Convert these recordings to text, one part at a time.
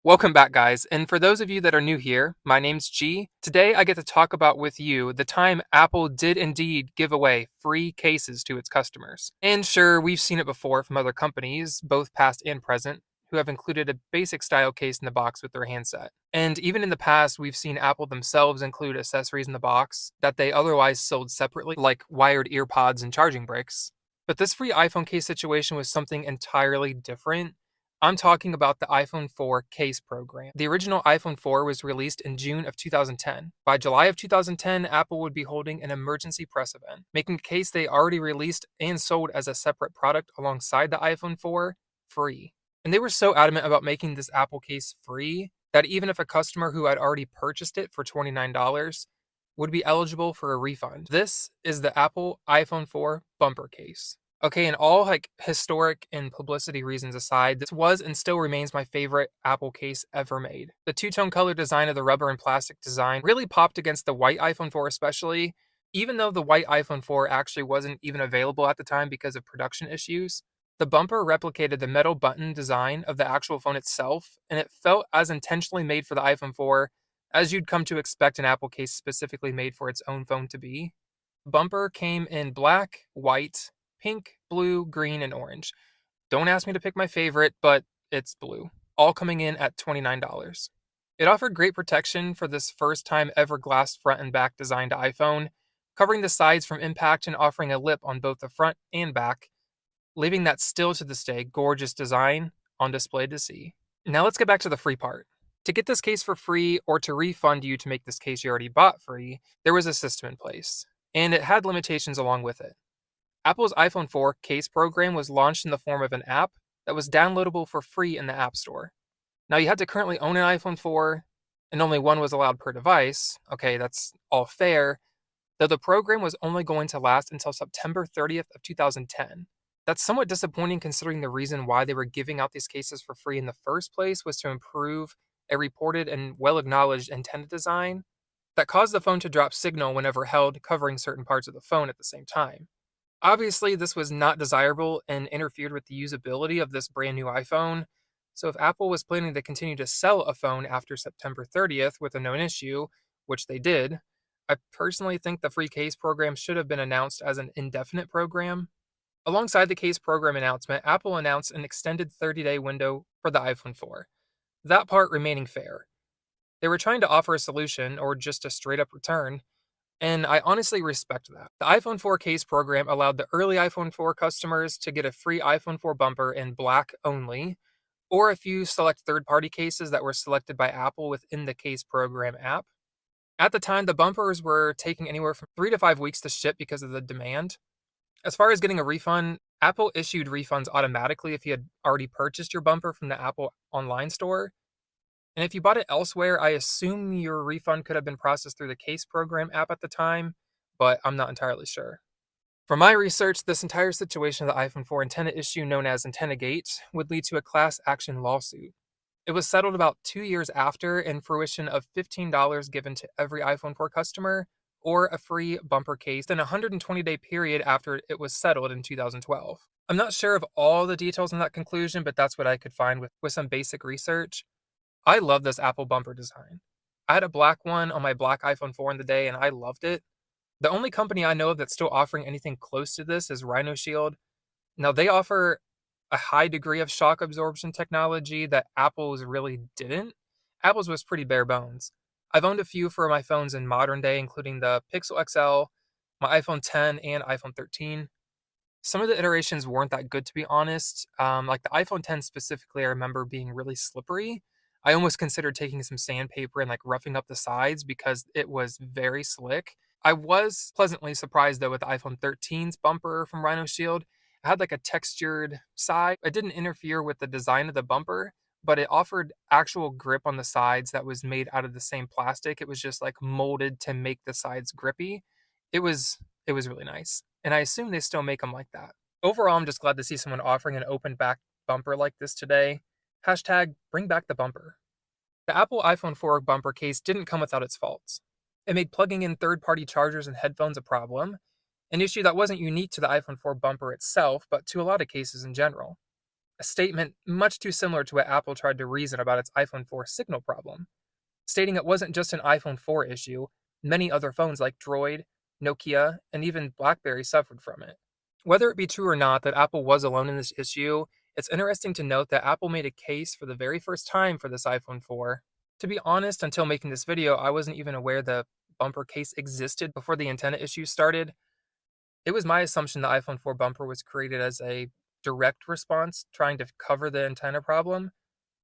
Welcome back, guys. And for those of you that are new here, my name's G. Today, I get to talk about with you the time Apple did indeed give away free cases to its customers. And sure, we've seen it before from other companies, both past and present, who have included a basic style case in the box with their handset. And even in the past, we've seen Apple themselves include accessories in the box that they otherwise sold separately, like wired ear pods and charging bricks. But this free iPhone case situation was something entirely different. I'm talking about the iPhone 4 case program. The original iPhone 4 was released in June of 2010. By July of 2010, Apple would be holding an emergency press event, making a case they already released and sold as a separate product alongside the iPhone 4 free. And they were so adamant about making this Apple case free that even if a customer who had already purchased it for $29 would be eligible for a refund. This is the Apple iPhone 4 bumper case. Okay, and all historic and publicity reasons aside, this was and still remains my favorite Apple case ever made. The two-tone color design of the rubber and plastic design really popped against the white iPhone 4 especially, even though the white iPhone 4 actually wasn't even available at the time because of production issues. The bumper replicated the metal button design of the actual phone itself, and it felt as intentionally made for the iPhone 4 as you'd come to expect an Apple case specifically made for its own phone to be. Bumper came in black, white, pink, blue, green, and orange. Don't ask me to pick my favorite, but it's blue. All coming in at $29. It offered great protection for this first time ever glass front and back designed iPhone, covering the sides from impact and offering a lip on both the front and back, leaving that still to this day gorgeous design on display to see. Now let's get back to the free part. To get this case for free or to refund you to make this case you already bought free, there was a system in place, and it had limitations along with it. Apple's iPhone 4 case program was launched in the form of an app that was downloadable for free in the App Store. Now, you had to currently own an iPhone 4, and only one was allowed per device. Okay, that's all fair, though the program was only going to last until September 30th of 2010. That's somewhat disappointing considering the reason why they were giving out these cases for free in the first place was to improve a reported and well-acknowledged antenna design that caused the phone to drop signal whenever held, covering certain parts of the phone at the same time. Obviously, this was not desirable and interfered with the usability of this brand new iPhone. So, if Apple was planning to continue to sell a phone after September 30th with a known issue, which they did, I personally think the free case program should have been announced as an indefinite program. Alongside the case program announcement, Apple announced an extended 30-day window for the iPhone 4. That part remaining fair. They were trying to offer a solution or just a straight up return, and I honestly respect that. The iPhone 4 case program allowed the early iPhone 4 customers to get a free iPhone 4 bumper in black only, or a few select third party cases that were selected by Apple within the case program app. At the time, the bumpers were taking anywhere from 3 to 5 weeks to ship because of the demand. As far as getting a refund, Apple issued refunds automatically if you had already purchased your bumper from the Apple online store. And if you bought it elsewhere, I assume your refund could have been processed through the Case Program app at the time, but I'm not entirely sure. From my research, this entire situation of the iPhone 4 antenna issue known as Antenna Gate would lead to a class action lawsuit. It was settled about 2 years after, and fruition of $15 given to every iPhone 4 customer, or a free bumper case in a 120-day period after it was settled in 2012. I'm not sure of all the details in that conclusion, but that's what I could find with some basic research. I love this Apple bumper design. I had a black one on my black iPhone 4 in the day, and I loved it. The only company I know of that's still offering anything close to this is Rhino Shield. Now, they offer a high degree of shock absorption technology that Apple's really didn't. Apple's was pretty bare bones. I've owned a few for my phones in modern day, including the Pixel XL, my iPhone 10, and iPhone 13. Some of the iterations weren't that good, to be honest. Like the iPhone 10 specifically, I remember being really slippery. I almost considered taking some sandpaper and like roughing up the sides because it was very slick. I was pleasantly surprised though with the iPhone 13's bumper from Rhino Shield. It had like a textured side. It didn't interfere with the design of the bumper, but it offered actual grip on the sides that was made out of the same plastic. It was just like molded to make the sides grippy. It was really nice. And I assume they still make them like that. Overall, I'm just glad to see someone offering an open back bumper like this today. Hashtag bring back the bumper. The Apple iPhone 4 bumper case didn't come without its faults. It made plugging in third-party chargers and headphones a problem, an issue that wasn't unique to the iPhone 4 bumper itself, but to a lot of cases in general. a statement much too similar to what Apple tried to reason about its iPhone 4 signal problem, stating it wasn't just an iPhone 4 issue. Many other phones like Droid, Nokia, and even BlackBerry suffered from it. Whether it be true or not that Apple was alone in this issue, it's interesting to note that Apple made a case for the very first time for this iPhone 4. To be honest, until making this video, I wasn't even aware the bumper case existed before the antenna issues started. It was my assumption the iPhone 4 bumper was created as a direct response trying to cover the antenna problem.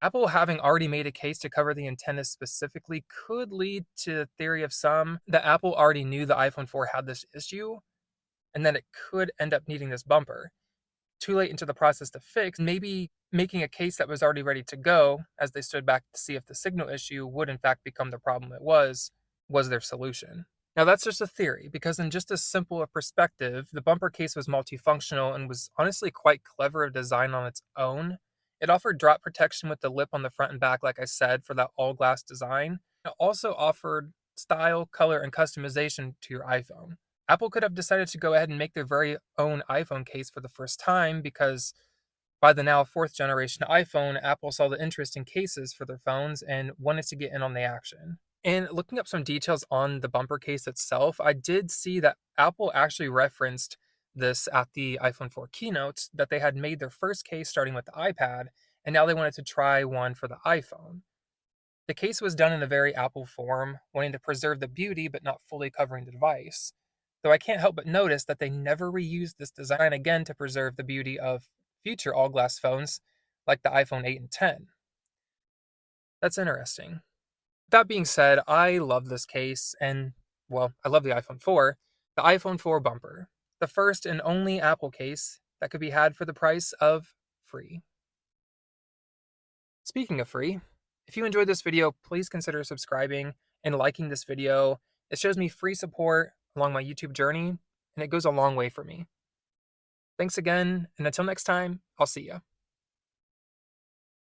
Apple having already made a case to cover the antenna specifically could lead to the theory of some that Apple already knew the iPhone 4 had this issue and that it could end up needing this bumper. Too late into the process to fix, maybe making a case that was already ready to go as they stood back to see if the signal issue would in fact become the problem it was their solution. Now that's just a theory, because in just as simple a perspective, the bumper case was multifunctional and was honestly quite clever of design on its own. It offered drop protection with the lip on the front and back, like I said, for that all glass design. It also offered style, color, and customization to your iPhone. Apple could have decided to go ahead and make their very own iPhone case for the first time because by the now fourth generation iPhone, Apple saw the interest in cases for their phones and wanted to get in on the action. And looking up some details on the bumper case itself, I did see that Apple actually referenced this at the iPhone 4 keynote, that they had made their first case starting with the iPad, and now they wanted to try one for the iPhone. The case was done in a very Apple form, wanting to preserve the beauty but not fully covering the device. Though I can't help but notice that they never reused this design again to preserve the beauty of future all glass phones like the iPhone 8 and 10. That's interesting. That being said, I love this case, and, well, I love the iPhone 4. The iPhone 4 bumper, the first and only Apple case that could be had for the price of free. Speaking of free, if you enjoyed this video, please consider subscribing and liking this video. It shows me free support along my YouTube journey, and it goes a long way for me. Thanks again, and until next time, I'll see ya.